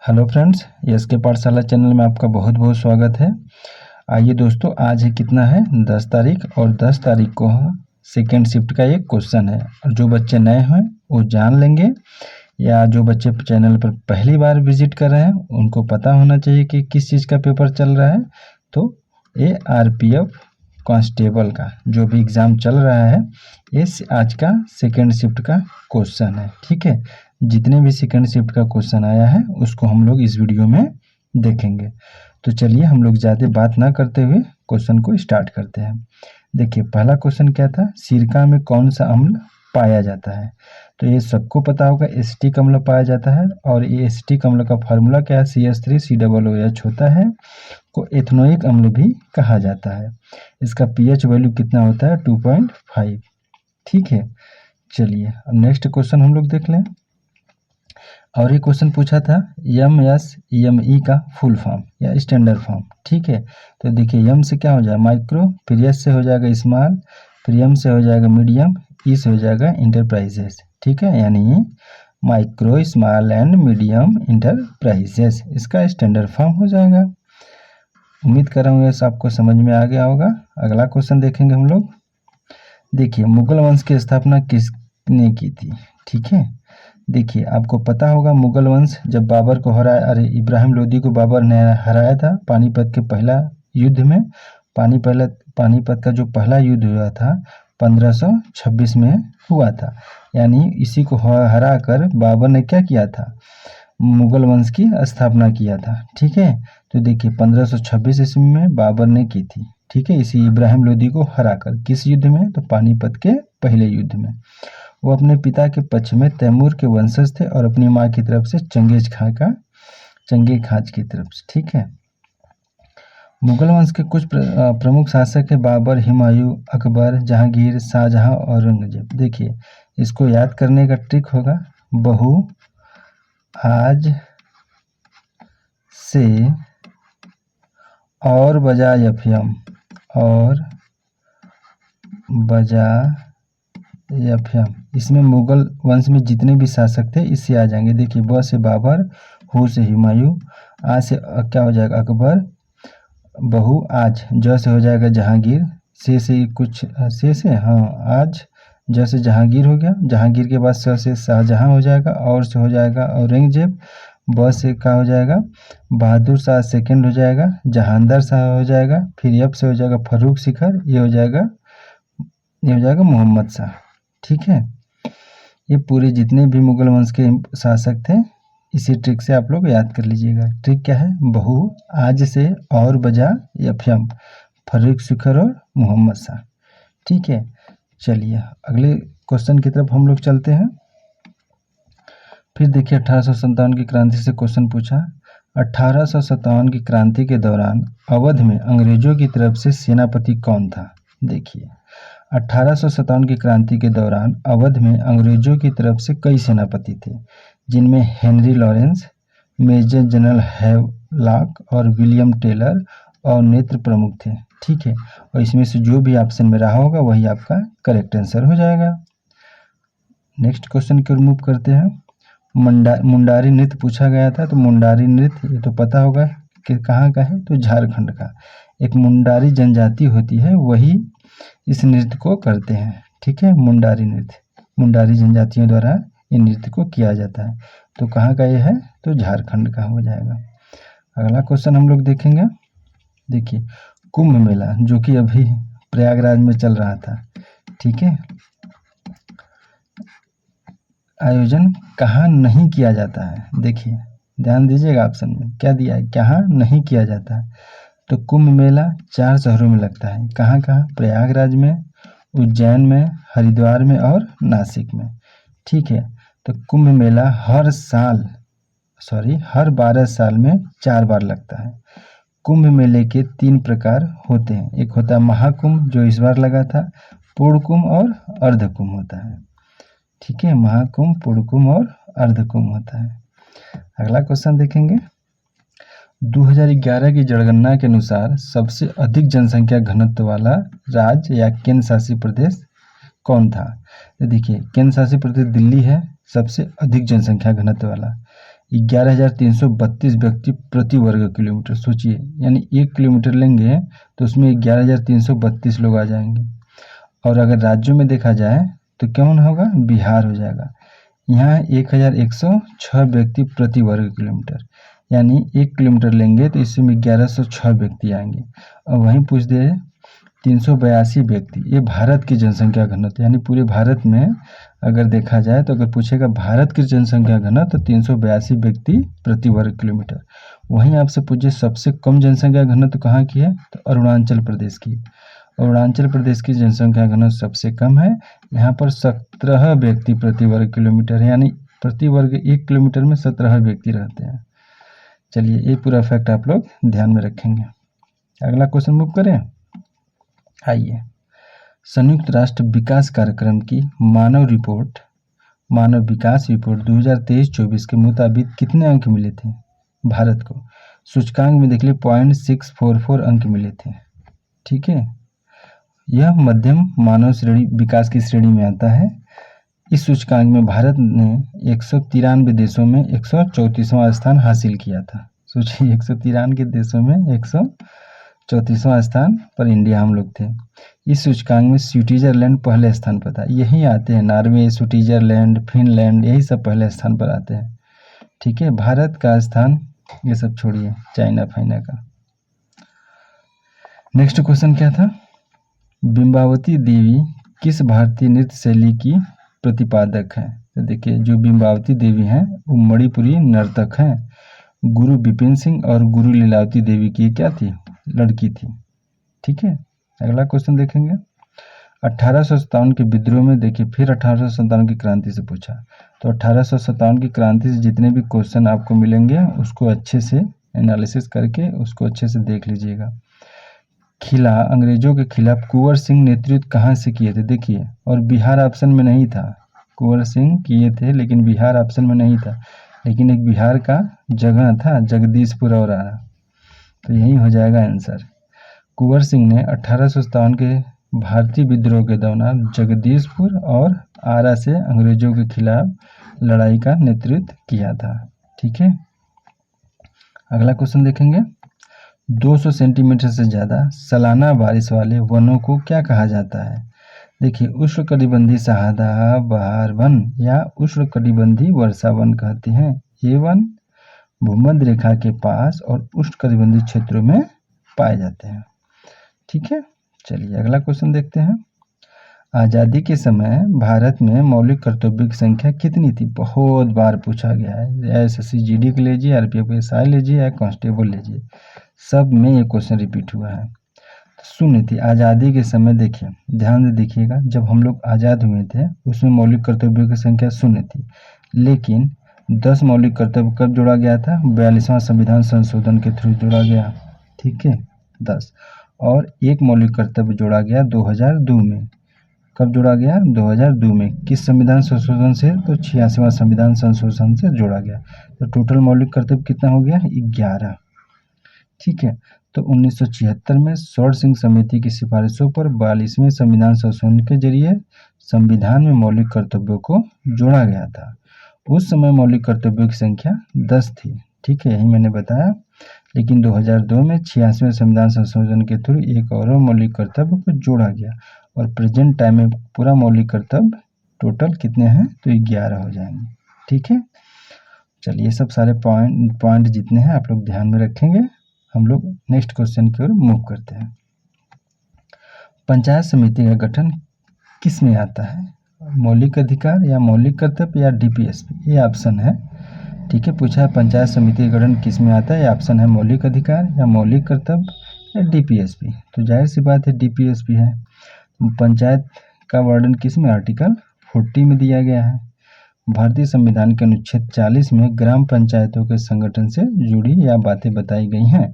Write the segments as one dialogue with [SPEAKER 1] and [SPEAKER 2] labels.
[SPEAKER 1] Hello friends, yes के पाठशाला channel में आपका बहुत बहुत स्वागत है। आइए दोस्तों, आज है कितना है 10 तारीख और 10 तारीख को सेकेंड शिफ्ट का एक क्वेश्चन है। और जो बच्चे नए हैं वो जान लेंगे, या जो बच्चे चैनल पर पहली बार विजिट कर रहे हैं उनको पता होना चाहिए कि किस चीज़ का पेपर चल रहा है। तो ये आरपीएफ कांस्टेबल का जो भी एग्ज़ाम चल रहा है, ये आज का सेकेंड शिफ्ट का क्वेश्चन है। ठीक है, जितने भी सेकंड शिफ्ट का क्वेश्चन आया है उसको हम लोग इस वीडियो में देखेंगे। तो चलिए हम लोग ज़्यादा बात ना करते हुए क्वेश्चन को स्टार्ट करते हैं। देखिए, पहला क्वेश्चन क्या था, सिरका में कौन सा अम्ल पाया जाता है। तो ये सबको पता होगा, एसिटिक अम्ल पाया जाता है। और ये एसिटिक अम्ल का फार्मूला क्या है, CH3COOH होता है, को एथनोइक अम्ल भी कहा जाता है। इसका pH वैल्यू कितना होता है, 2.5। ठीक है, चलिए अब नेक्स्ट क्वेश्चन हम लोग देख लें। और ये क्वेश्चन पूछा था MSEME का फुल फॉर्म या स्टैंडर्ड फॉर्म। ठीक है, तो देखिए एम से क्या हो जाएगा माइक्रो, फिर एस से हो जाएगा स्मॉल, फिर एम से हो जाएगा मीडियम, ई से हो जाएगा इंटरप्राइजेस। ठीक है, यानी micro, small and medium enterprises, इसका स्टैंडर्ड फॉर्म हो जाएगा। उम्मीद कर रहा हूँ ये आपको समझ में आ गया होगा। अगला क्वेश्चन देखेंगे हम लोग। देखिए, मुगल वंश की स्थापना किसने की थी। ठीक है, देखिए आपको पता होगा मुगल वंश जब बाबर को इब्राहिम लोदी को बाबर ने हराया था पानीपत के पहला युद्ध में। पानीपत का जो पहला युद्ध हुआ था 1526 में हुआ था। यानी इसी को हरा कर बाबर ने क्या किया था, मुगल वंश की स्थापना किया था। ठीक है, तो देखिए 1526 ईस्वी में बाबर ने की थी। ठीक है, इसी इब्राहिम लोदी को हराकर, किस युद्ध में, तो पानीपत के पहले युद्ध में। वो अपने पिता के पक्ष में तैमूर के वंशज थे और अपनी माँ की तरफ से चंगेज खाज की तरफ से। ठीक है, मुगल वंश के कुछ प्रमुख शासक है बाबर, हुमायूं, अकबर, जहांगीर, शाहजहां और औरंगजेब। देखिए, इसको याद करने का ट्रिक होगा, बहु आज से और बजा यफयम, और बजा यफयम, इसमें मुगल वंश में जितने भी शासक थे इससे आ जाएंगे। देखिए, ब से बाबर, हु से हुमायूं, आ से क्या हो जाएगा अकबर, बहु आज, ज से हो जाएगा जहांगीर, से आज, ज से जहांगीर हो गया। जहांगीर के बाद स से शाहजहां हो जाएगा, और से हो जाएगा औरंगजेब, ब से क्या हो जाएगा बहादुर शाह सेकंड हो जाएगा, जहांदर शाह हो जाएगा, फिर एफ से हो जाएगा फर्रुख शिखर, ये हो जाएगा मोहम्मद शाह। ठीक है, ये पूरे जितने भी मुगल वंश के शासक थे इसी ट्रिक से आप लोग याद कर लीजिएगा। ट्रिक क्या है, बहु आज से और बजा यफयम, फर्रुख शिखर और मोहम्मद शाह। ठीक है, चलिए अगले क्वेश्चन की तरफ हम लोग चलते हैं। फिर देखिए 1857 की क्रांति से क्वेश्चन पूछा। 1857 की क्रांति के दौरान अवध में अंग्रेजों की तरफ से सेनापति कौन था। देखिए, 1857 की क्रांति के दौरान अवध में अंग्रेजों की तरफ से कई सेनापति थे, जिनमें Henry Lawrence, major general Havelock और विलियम टेलर और नेत्र प्रमुख थे। ठीक है, और इसमें से जो भी ऑप्शन में रहा होगा वही आपका करेक्ट आंसर हो जाएगा। नेक्स्ट क्वेश्चन की ओर मूव करते हैं। मुंडारी नृत्य पूछा गया था, तो मुंडारी नृत्य ये तो पता होगा कि कहाँ का है, तो झारखंड का। एक मुंडारी जनजाति होती है, वही इस नृत्य को करते हैं। ठीक है, मुंडारी नृत्य, मुंडारी जनजातियों द्वारा ये नृत्य को किया जाता है। तो कहाँ का ये है, तो झारखंड का हो जाएगा। अगला क्वेश्चन हम लोग देखेंगे। देखिए, कुंभ मेला जो कि अभी प्रयागराज में चल रहा था, ठीक है, आयोजन कहाँ नहीं किया जाता है। देखिए ध्यान दीजिएगा, ऑप्शन में क्या दिया है, कहाँ नहीं किया जाता है। तो कुंभ मेला 4 शहरों में लगता है। कहाँ कहाँ, प्रयागराज में, उज्जैन में, हरिद्वार में और नासिक में। ठीक है, तो कुंभ मेला हर 12 साल में 4 बार लगता है। कुंभ मेले के 3 प्रकार होते हैं। एक होता है महाकुंभ जो इस बार लगा था, पूर्ण कुंभ और अर्ध कुंभ होता है। ठीक है, महाकुंभ, पूर्ण कुंभ और अर्ध कुंभ होता है। अगला क्वेश्चन देखेंगे। 2011 की जनगणना के अनुसार सबसे अधिक जनसंख्या घनत्व वाला राज्य या केंद्र शासित प्रदेश कौन था। तो देखिए, केंद्र शासित प्रदेश दिल्ली है सबसे अधिक जनसंख्या घनत्व वाला। 11,332 व्यक्ति प्रति वर्ग किलोमीटर। सोचिए, यानी 1 किलोमीटर लेंगे तो उसमें 11,332 लोग आ जाएंगे। और अगर राज्यों में देखा जाए तो कौन होगा? बिहार हो जाएगा। यहाँ 1106 व्यक्ति प्रति वर्ग किलोमीटर, यानी 1 किलोमीटर लेंगे तो इसमें 1106 व्यक्ति आएंगे। और वहीं पूछ दे 382 व्यक्ति, ये भारत की जनसंख्या घनत्व, यानी पूरे भारत में अगर देखा जाए तो अगर पूछेगा भारत की जनसंख्या घनत्व तो 382 व्यक्ति प्रति वर्ग किलोमीटर। वहीं आपसे पूछे सबसे कम जनसंख्या घनत्व कहाँ की है? तो अरुणाचल प्रदेश की। अरुणाचल प्रदेश की जनसंख्या घनत्व सबसे कम है, यहाँ पर 17 व्यक्ति प्रति वर्ग किलोमीटर है, यानी प्रति वर्ग 1 किलोमीटर में 17 व्यक्ति रहते हैं। चलिए, ये पूरा फैक्ट आप लोग ध्यान में रखेंगे। अगला क्वेश्चन मूव करें। आइए, संयुक्त राष्ट्र विकास कार्यक्रम की मानव विकास रिपोर्ट 2023-24 के मुताबिक कितने अंक मिले थे भारत को? सूचकांक में देख लिए 0.644 अंक मिले थे। ठीक है, यह मध्यम मानव श्रेणी विकास की श्रेणी में आता है। इस सूचकांक में भारत ने 193 देशों में 134वां स्थान हासिल किया था। सोचिए, 193 देशों में 134वां स्थान पर इंडिया हम लोग थे। इस सूचकांक में स्विट्जरलैंड पहले स्थान पर था। यही आते हैं, नॉर्वे, स्विट्जरलैंड, फिनलैंड, यही सब पहले स्थान पर आते हैं। ठीक है, भारत का स्थान ये सब छोड़िए, चाइना फाइना का। नेक्स्ट क्वेश्चन क्या था? बिंबावती देवी किस भारतीय नृत्य शैली की प्रतिपादक है? तो देखिए, जो बिंबावती देवी हैं वो मणिपुरी नर्तक हैं। गुरु बिपिन सिंह और गुरु लीलावती देवी की क्या थी? लड़की थी। ठीक है, अगला क्वेश्चन देखेंगे। 1857 के विद्रोह में देखिए, फिर 1857 की क्रांति से पूछा, तो 1857 की क्रांति से जितने भी क्वेश्चन आपको मिलेंगे उसको अच्छे से एनालिसिस करके उसको अच्छे से देख लीजिएगा। अंग्रेजों के खिलाफ कुंवर सिंह नेतृत्व कहाँ से किए थे? देखिए, और बिहार ऑप्शन में नहीं था। कुंवर सिंह किए थे लेकिन बिहार ऑप्शन में नहीं था, लेकिन एक बिहार का जगह था, जगदीशपुर और आरा, तो यही हो जाएगा आंसर। कुंवर सिंह ने 1857 के भारतीय विद्रोह के दौरान जगदीशपुर और आरा से अंग्रेजों के खिलाफ लड़ाई का नेतृत्व किया था। ठीक है, अगला क्वेश्चन देखेंगे। 200 सेंटीमीटर से ज़्यादा सालाना बारिश वाले वनों को क्या कहा जाता है? देखिए, उष्णकटिबंधीय सदाबहार वन या उष्णकटिबंधीय वर्षा वन कहते हैं। ये वन भूमध्य रेखा के पास और उष्णकटिबंधीय क्षेत्रों में पाए जाते हैं। ठीक है, चलिए अगला क्वेश्चन देखते हैं। आज़ादी के समय भारत में मौलिक कर्तव्यों की संख्या कितनी थी? बहुत बार पूछा गया है। एसएससी जीडी के लीजिए, आरपीएफ एसआई लीजिए या कांस्टेबल लीजिए, सब में ये क्वेश्चन रिपीट हुआ है। शून्य थी आज़ादी के समय। देखिए, ध्यान से देखिएगा, जब हम लोग आज़ाद हुए थे उसमें मौलिक कर्तव्यों की संख्या 0 थी, लेकिन 10 मौलिक कर्तव्य कब जोड़ा गया था? 42वां संविधान संशोधन के थ्रू जोड़ा गया। ठीक है, 10, और एक मौलिक कर्तव्य जोड़ा गया 2002 में। कब जोड़ा गया? 2002 में। किस संविधान संशोधन से? तो 86वां संविधान संशोधन से जोड़ा गया। तो टोटल मौलिक कर्तव्य कितना हो गया? 11। ठीक है, तो 1976 में स्वर्ण सिंह समिति की सिफारिशों पर 42वें संविधान संशोधन के जरिए संविधान में मौलिक कर्तव्यों को जोड़ा गया था। उस समय मौलिक कर्तव्यों की संख्या 10 थी। ठीक है, यही मैंने बताया, लेकिन 2002 में 86वें संविधान संशोधन के थ्रू एक और मौलिक कर्तव्य को जोड़ा गया, और प्रेजेंट टाइम में पूरा मौलिक कर्तव्य टोटल कितने हैं? तो 11 हो जाएंगे। ठीक है, चलिए सब सारे पॉइंट जितने हैं आप लोग ध्यान में रखेंगे। हम लोग नेक्स्ट क्वेश्चन की ओर मूव करते हैं। पंचायत समिति का गठन किस में आता है? मौलिक अधिकार या मौलिक कर्तव्य या डीपीएसपी, ये ऑप्शन है। ठीक है, पूछा है पंचायत समिति का गठन किस में आता है? ये ऑप्शन है मौलिक अधिकार या मौलिक कर्तव्य या डीपीएसपी। तो जाहिर सी बात है डीपीएसपी है। पंचायत का वर्णन किस में? आर्टिकल 40 में दिया गया है। भारतीय संविधान के अनुच्छेद 40 में ग्राम पंचायतों के संगठन से जुड़ी या बातें बताई गई हैं।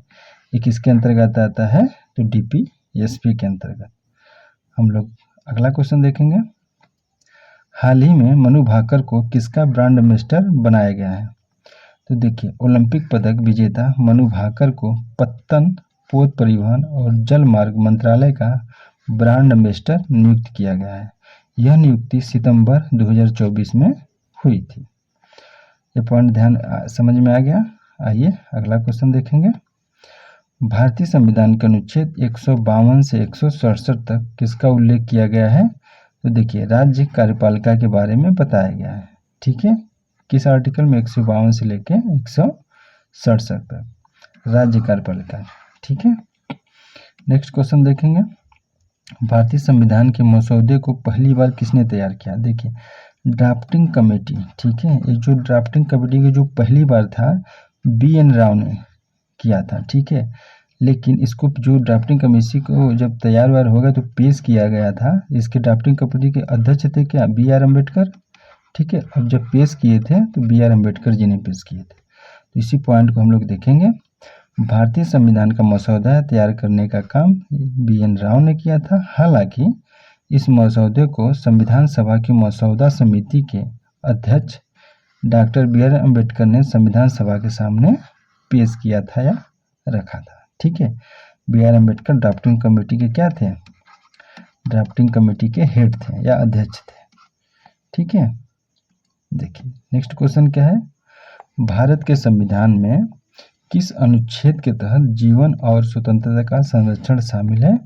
[SPEAKER 1] ये किसके अंतर्गत आता है? तो डीपीएसपी के अंतर्गत। हम लोग अगला क्वेश्चन देखेंगे। हाल ही में मनु भाकर को किसका ब्रांड एम्बेसडर बनाया गया है? तो देखिए, ओलंपिक पदक विजेता मनु भाकर को पत्तन पोत परिवहन और जल मार्ग मंत्रालय का ब्रांड एम्बेसडर नियुक्त किया गया है। यह नियुक्ति सितंबर 2024 में हुई थी। ये पॉइंट ध्यान समझ में आ गया। आइए अगला क्वेश्चन देखेंगे। भारतीय संविधान के अनुच्छेद 152 से 167 तक किसका उल्लेख किया गया है? तो देखिए राज्य कार्यपालिका के बारे में बताया गया है। ठीक है, किस आर्टिकल में? 152 से लेके 167 तक राज्य कार्यपालिका। ठीक है, नेक्स्ट क्वेश्चन देखेंगे। भारतीय संविधान के मसौदे को पहली बार किसने तैयार किया? देखिए ड्राफ्टिंग कमेटी। ठीक है, ये जो ड्राफ्टिंग कमेटी की जो पहली बार था BN राव ने किया था। ठीक है, लेकिन इसको जो ड्राफ्टिंग कमेटी को जब तैयार वार हो गया तो पेश किया गया था। इसके ड्राफ्टिंग कमेटी के अध्यक्ष थे क्या? BR अम्बेडकर। ठीक है, अब जब पेश किए थे तो BR अम्बेडकर जी ने पेश किए थे। तो इसी पॉइंट को हम लोग देखेंगे। भारतीय संविधान का मसौदा तैयार करने का काम BN राव ने किया था। हालांकि इस मसौदे को संविधान सभा की मसौदा समिति के अध्यक्ष डॉक्टर BR अम्बेडकर ने संविधान सभा के सामने पेश किया था या रखा था। ठीक है, BR अम्बेडकर ड्राफ्टिंग कमेटी के क्या थे? ड्राफ्टिंग कमेटी के हेड थे या अध्यक्ष थे। ठीक है, देखिए नेक्स्ट क्वेश्चन क्या है। भारत के संविधान में किस अनुच्छेद के तहत जीवन और स्वतंत्रता का संरक्षण शामिल है?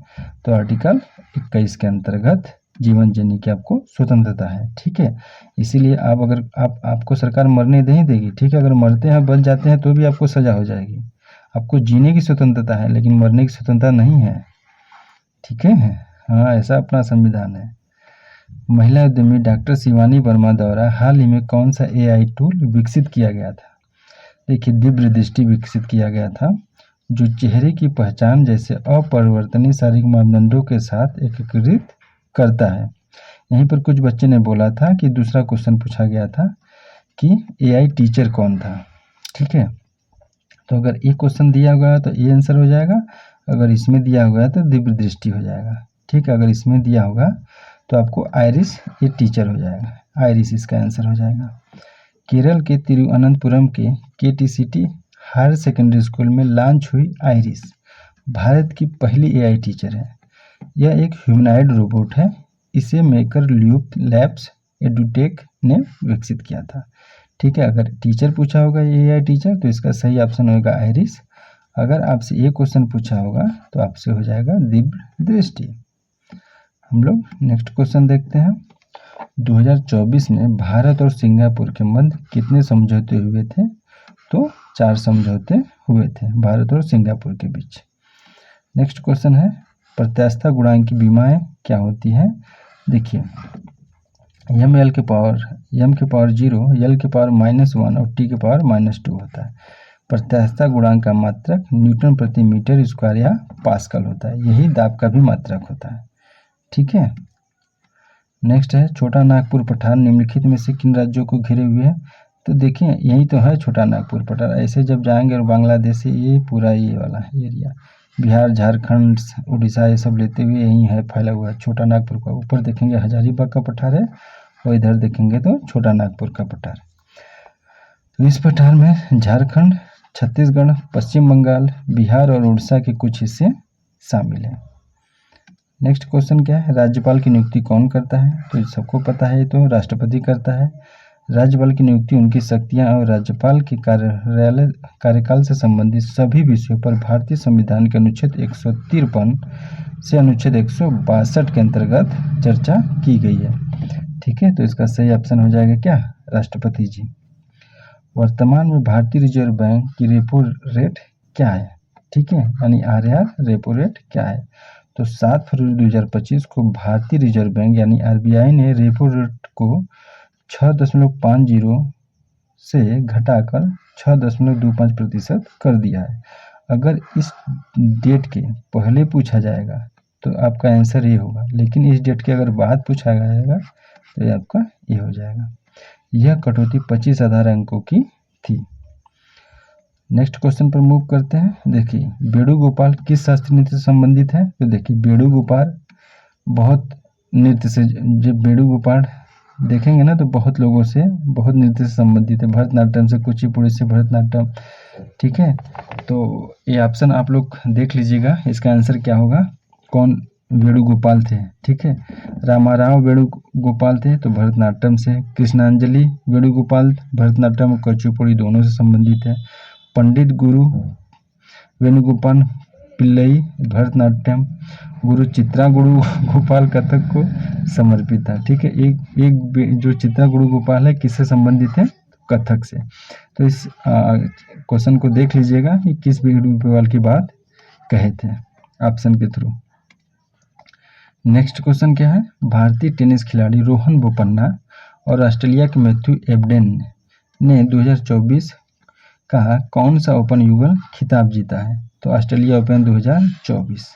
[SPEAKER 1] तो आर्टिकल 21 के अंतर्गत जीवन जीने की आपको स्वतंत्रता है। ठीक है, इसीलिए आप अगर आपको सरकार मरने नहीं देगी। ठीक है, अगर मरते हैं बच जाते हैं तो भी आपको सजा हो जाएगी। आपको जीने की स्वतंत्रता है लेकिन मरने की स्वतंत्रता नहीं है। ठीक है, हाँ ऐसा अपना संविधान है। महिला उद्यमी डॉक्टर शिवानी वर्मा द्वारा हाल ही में कौन सा AI टूल विकसित किया गया था? देखिए दिव्य दृष्टि विकसित किया गया था, जो चेहरे की पहचान जैसे अपरिवर्तनीय शारीरिक मापदंडों के साथ एकीकृत करता है। यहीं पर कुछ बच्चे ने बोला था कि दूसरा क्वेश्चन पूछा गया था कि AI टीचर कौन था। ठीक है, तो अगर ये क्वेश्चन दिया हुआ है तो ये आंसर हो जाएगा, अगर इसमें दिया हुआ है तो दिव्य दृष्टि हो जाएगा। ठीक है, अगर इसमें दिया होगा तो आपको आयरिस ये टीचर हो जाएगा, आयरिस इसका आंसर हो जाएगा। केरल के तिरुवनंतपुरम के KTCT हायर सेकेंडरी स्कूल में लॉन्च हुई आयरिस भारत की पहली AI टीचर है। यह एक ह्यूमनॉइड रोबोट है। इसे मेकर ल्यूप लैब्स एडुटेक ने विकसित किया था। ठीक है, अगर टीचर पूछा होगा ये AI टीचर तो इसका सही ऑप्शन होगा आयरिस। अगर आपसे ये क्वेश्चन पूछा होगा तो आपसे हो जाएगा दिव्य दृष्टि। हम लोग नेक्स्ट क्वेश्चन देखते हैं। 2024 में भारत और सिंगापुर के मध्य कितने समझौते हुए थे? तो 4 समझौते हुए थे भारत और सिंगापुर के बीच। नेक्स्ट क्वेश्चन है प्रत्यास्थता गुणांक की बीमाएं क्या होती हैं? देखिए m के पावर 0, l के पावर -1 और t के पावर -2 होता है। प्रत्यास्थता गुणांक का मात्रक न्यूटन प्रति मीटर स्क्वायर या पास्कल होता है। यही दाब का भी मात्रक होता है। ठीक है, नेक्स्ट है छोटा नागपुर पठार निम्नलिखित में से किन राज्यों को घेरे हुए है? तो देखिए यही तो है छोटा नागपुर पठार। ऐसे जब जाएंगे और बांग्लादेश से ये पूरा ये वाला एरिया बिहार झारखंड उड़ीसा ये सब लेते हुए यही है फैला हुआ है छोटा नागपुर का। ऊपर देखेंगे हजारीबाग का पठार है और इधर देखेंगे तो छोटा नागपुर का पठार। तो इस पठार में झारखंड, छत्तीसगढ़, पश्चिम बंगाल, बिहार और उड़ीसा के कुछ हिस्से शामिल हैं। नेक्स्ट क्वेश्चन क्या है? राज्यपाल की नियुक्ति कौन करता है? तो सबको पता है, तो राष्ट्रपति करता है। राज्यपाल की नियुक्ति, उनकी शक्तियां और राज्यपाल के कार्यकाल से संबंधित सभी विषयों पर भारतीय संविधान के अनुच्छेद 153 से अनुच्छेद 162 के अंतर्गत चर्चा की गई है। ठीक है, तो इसका सही ऑप्शन हो जाएगा क्या? राष्ट्रपति जी। वर्तमान में भारतीय रिजर्व बैंक की रेपो रेट क्या है? ठीक है, यानी RR रेपो रेट क्या है? तो 7 फरवरी 2025 को भारतीय रिजर्व बैंक यानी RBI ने रेपो रेट को 6.50 से घटाकर 6.25% कर दिया है। अगर इस डेट के पहले पूछा जाएगा तो आपका आंसर ये होगा, लेकिन इस डेट के अगर बाद पूछा जाएगा तो ये आपका ये हो जाएगा। यह कटौती 25 आधार अंकों की थी। नेक्स्ट क्वेश्चन पर मूव करते हैं। देखिए वेणुगोपाल किस शास्त्रीय नृत्य से संबंधित है? तो देखिए वेणुगोपाल बहुत नृत्य से, जब वेणुगोपाल देखेंगे ना तो बहुत लोगों से बहुत नृत्य से संबंधित है। भरतनाट्यम से, कुचिपुड़ी से भरतनाट्यम। ठीक है, तो ये ऑप्शन आप लोग देख लीजिएगा, इसका आंसर क्या होगा, कौन वेणुगोपाल थे। ठीक है, रामाराव वेणुगोपाल थे तो भरतनाट्यम से। कृष्णांजलि वेणुगोपाल भरतनाट्यम और कुचिपुड़ी दोनों से संबंधित है। पंडित गुरु वेणुगोपाल पिल्लई भरतनाट्यम। गुरु चित्रा गुरु गोपाल कथक को समर्पित था। ठीक है, एक जो चित्रा गुरु गोपाल है किससे संबंधित है? कथक से। तो इस क्वेश्चन को देख लीजिएगा कि किस वेणुगोपाल की बात कहे थे ऑप्शन के थ्रू। नेक्स्ट क्वेश्चन क्या है? भारतीय टेनिस खिलाड़ी रोहन बोपन्ना और ऑस्ट्रेलिया के मैथ्यू एबडेन ने 2024 का कौन सा ओपन युगल खिताब जीता है? तो ऑस्ट्रेलिया ओपन 2024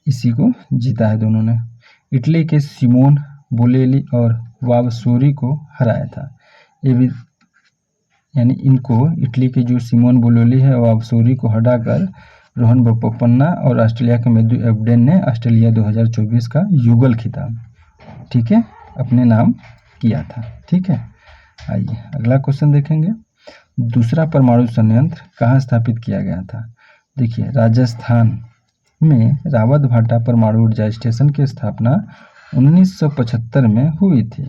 [SPEAKER 1] इसी को जीता है दोनों ने। इटली के सिमोन बोलेली और वावसोरी को हराया था। ये भी यानी इनको इटली के जो सिमोन बोलेली है वावसोरी को हटाकर रोहन बोपन्ना और ऑस्ट्रेलिया के मैथ्यू एबडेन ने ऑस्ट्रेलिया 2024 का युगल खिताब, ठीक है, अपने नाम किया था। ठीक है, आइए अगला क्वेश्चन देखेंगे। दूसरा परमाणु संयंत्र कहाँ स्थापित किया गया था? देखिए, राजस्थान में रावत भाटा परमाणु ऊर्जा स्टेशन की स्थापना 1975 में हुई थी।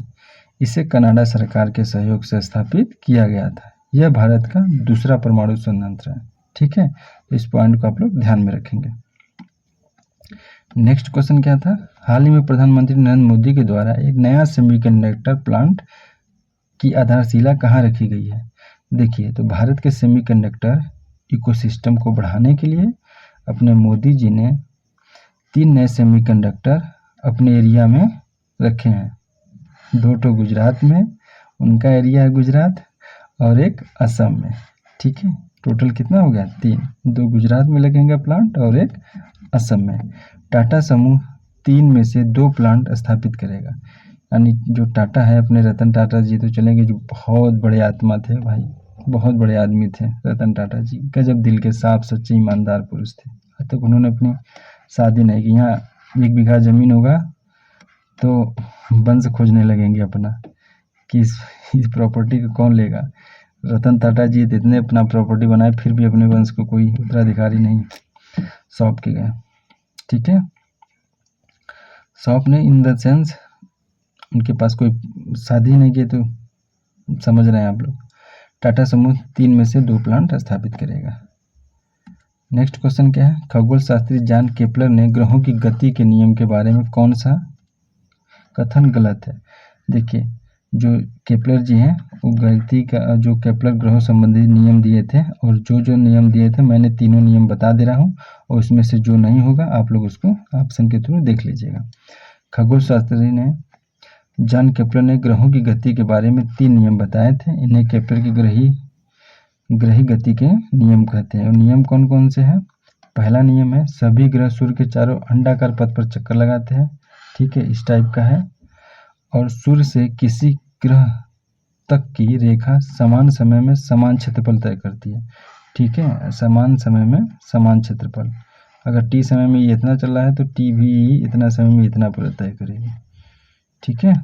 [SPEAKER 1] इसे कनाडा सरकार के सहयोग से स्थापित किया गया था। यह भारत का दूसरा परमाणु संयंत्र है। ठीक है, इस पॉइंट को आप लोग ध्यान में रखेंगे। नेक्स्ट क्वेश्चन क्या था? हाल ही में प्रधानमंत्री नरेंद्र मोदी के द्वारा एक नया सेमीकंडक्टर प्लांट की आधारशिला कहाँ रखी गई है? देखिए, तो भारत के सेमीकंडक्टर इकोसिस्टम को बढ़ाने के लिए अपने मोदी जी ने 3 नए सेमीकंडक्टर अपने एरिया में रखे हैं। 2 गुजरात में, उनका एरिया है गुजरात, और एक असम में। ठीक है, टोटल कितना हो गया? 3। 2 गुजरात में लगेंगे प्लांट और एक असम में। टाटा समूह 3 में से 2 प्लांट स्थापित करेगा। यानी जो टाटा है, अपने रतन टाटा जी तो चलेंगे, जो बहुत बड़े आत्मा थे भाई, बहुत बड़े आदमी थे रतन टाटा जी, गजब दिल के साफ सच्चे ईमानदार पुरुष थे। आज तक उन्होंने अपनी शादी नहीं की। यहाँ 1 बीघा जमीन होगा तो वंश खोजने लगेंगे अपना कि इस प्रॉपर्टी को कौन लेगा। रतन टाटा जी इतने अपना प्रॉपर्टी बनाए, फिर भी अपने वंश को कोई उत्तराधिकारी नहीं सौंप के गए। ठीक है, सौंपने इन द सेंस उनके पास कोई शादी नहीं की, तो समझ रहे हैं आप लोग। टाटा समूह 3 में से 2 प्लांट स्थापित करेगा। नेक्स्ट क्वेश्चन क्या है? खगोल शास्त्री जॉन केपलर ने ग्रहों की गति के नियम के बारे में कौन सा कथन गलत है? देखिए, जो केपलर जी हैं वो गति का जो केपलर ग्रहों संबंधी नियम दिए थे, और जो नियम दिए थे मैंने तीनों नियम बता दे रहा हूँ, और उसमें से जो नहीं होगा आप लोग उसको ऑप्शन के थ्रू देख लीजिएगा। खगोल शास्त्री ने जॉन केपलर ने ग्रहों की गति के बारे में 3 नियम बताए थे। इन्हें केपलर की ग्रही गति के नियम कहते हैं। और नियम कौन कौन से हैं? पहला नियम है सभी ग्रह सूर्य के चारों अंडाकार पथ पर चक्कर लगाते हैं। ठीक है, इस टाइप का है। और सूर्य से किसी ग्रह तक की रेखा समान समय में समान क्षेत्रफल तय करती है। ठीक है, समान समय में समान क्षेत्रफल। अगर टी समय में ये इतना चल रहा है तो टी भी इतना समय में इतना पूरा तय करेगी। ठीक है,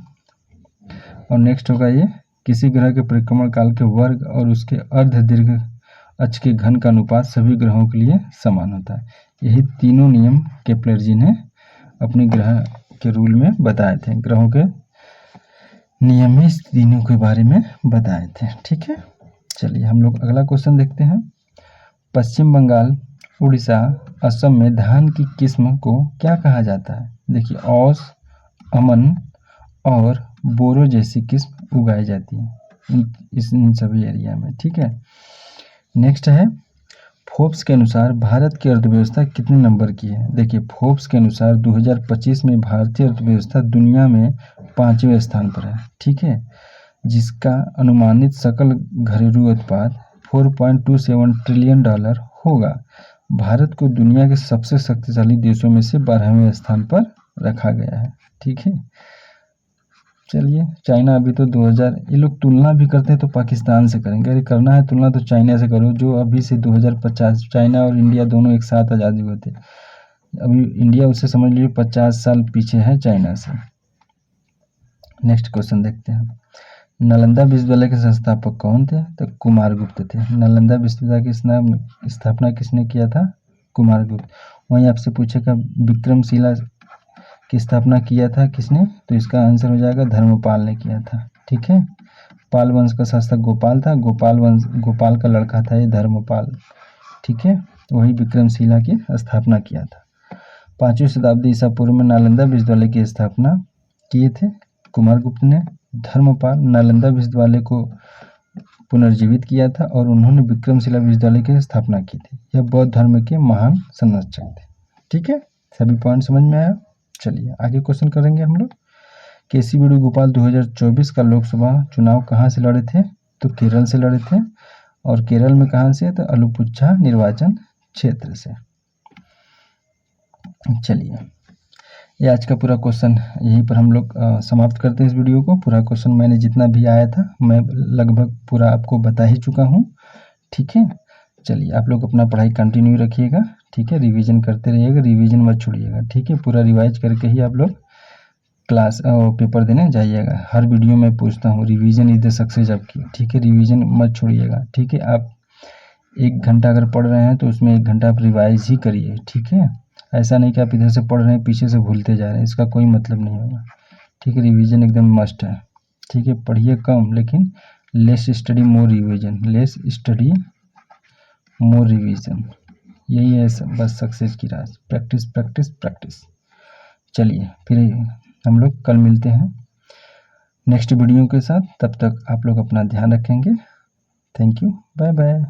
[SPEAKER 1] और नेक्स्ट होगा ये किसी ग्रह के परिक्रमण काल के वर्ग और उसके अर्ध दीर्घ अक्ष के घन का अनुपात सभी ग्रहों के लिए समान होता है। यही तीनों नियम केपलर जी ने अपने ग्रह के रूल में बताए थे। ग्रहों के नियम में इस तीनों के बारे में बताए थे। ठीक है, चलिए हम लोग अगला क्वेश्चन देखते हैं। पश्चिम बंगाल, उड़ीसा, असम में धान की किस्म को क्या कहा जाता है? देखिए, औस, अमन और बोरो जैसी किस्म उगाई जाती है इन सभी एरिया में। ठीक है, नेक्स्ट है फोर्ब्स के अनुसार भारत की अर्थव्यवस्था कितने नंबर की है? देखिए, फोर्ब्स के अनुसार 2025 में भारतीय अर्थव्यवस्था दुनिया में 5वें स्थान पर है। ठीक है, जिसका अनुमानित सकल घरेलू उत्पाद $4.27 ट्रिलियन होगा। भारत को दुनिया के सबसे शक्तिशाली देशों में से 12वें स्थान पर रखा गया है। ठीक है, चलिए, चाइना अभी तो 2000, ये लोग तुलना भी करते हैं तो पाकिस्तान से करेंगे। अरे करना है तुलना तो चाइना से करो, जो अभी से 2050, चाइना और इंडिया दोनों एक साथ आज़ादी हुए थे। अभी इंडिया उससे समझ लीजिए 50 साल पीछे है चाइना से। नेक्स्ट क्वेश्चन देखते हैं। नालंदा विश्वविद्यालय के संस्थापक कौन थे? तो कुमारगुप्त थे। नालंदा विश्वविद्यालय की स्थापना किसने किया था? कुमारगुप्त। वहीं आपसे पूछेगा विक्रमशिला की स्थापना किया था किसने? तो इसका आंसर हो जाएगा धर्मपाल ने किया था। ठीक है, पाल वंश का शासक गोपाल था, गोपाल का लड़का था ये धर्मपाल। ठीक है, वही विक्रमशिला की स्थापना किया था। 5वीं शताब्दी ईसा पूर्व में नालंदा विश्वविद्यालय की स्थापना किए थे कुमारगुप्त ने। धर्मपाल नालंदा विश्वविद्यालय को पुनर्जीवित किया था और उन्होंने विक्रमशिला विश्वविद्यालय की स्थापना की थी। यह बौद्ध धर्म के महान संरक्षक थे। ठीक है, सभी पॉइंट समझ में आया? चलिए आगे क्वेश्चन करेंगे हम लोग। केसी वेणुगोपाल 2024 का लोकसभा चुनाव कहाँ से लड़े थे? तो केरल से लड़े थे। और केरल में कहाँ से? तो अलुपुझा निर्वाचन क्षेत्र से। चलिए, ये आज का पूरा क्वेश्चन यहीं पर हम लोग समाप्त करते हैं इस वीडियो को। पूरा क्वेश्चन मैंने जितना भी आया था मैं लगभग पूरा आपको बता ही चुका हूँ। ठीक है, चलिए आप लोग अपना पढ़ाई कंटिन्यू रखिएगा। ठीक है, रिवीजन करते रहिएगा, रिवीजन मत छोड़िएगा। ठीक है, पूरा रिवाइज करके ही आप लोग क्लास पेपर देने जाइएगा। हर वीडियो में पूछता हूँ revision is the success of की। ठीक है, रिवीजन मत छोड़िएगा। ठीक है, आप 1 घंटा अगर पढ़ रहे हैं तो उसमें 1 घंटा आप रिवाइज ही करिए। ठीक है, ऐसा नहीं कि आप इधर से पढ़ रहे हैं पीछे से भूलते जा रहे हैं, इसका कोई मतलब नहीं होगा। ठीक है, रिवीजन एकदम मस्ट है। ठीक है, पढ़िए कम लेकिन less study more revision, less study more revision, यही है बस सक्सेस की राज। Practice practice practice. चलिए फिर हम लोग कल मिलते हैं नेक्स्ट वीडियो के साथ। तब तक आप लोग अपना ध्यान रखेंगे। Thank you, bye bye.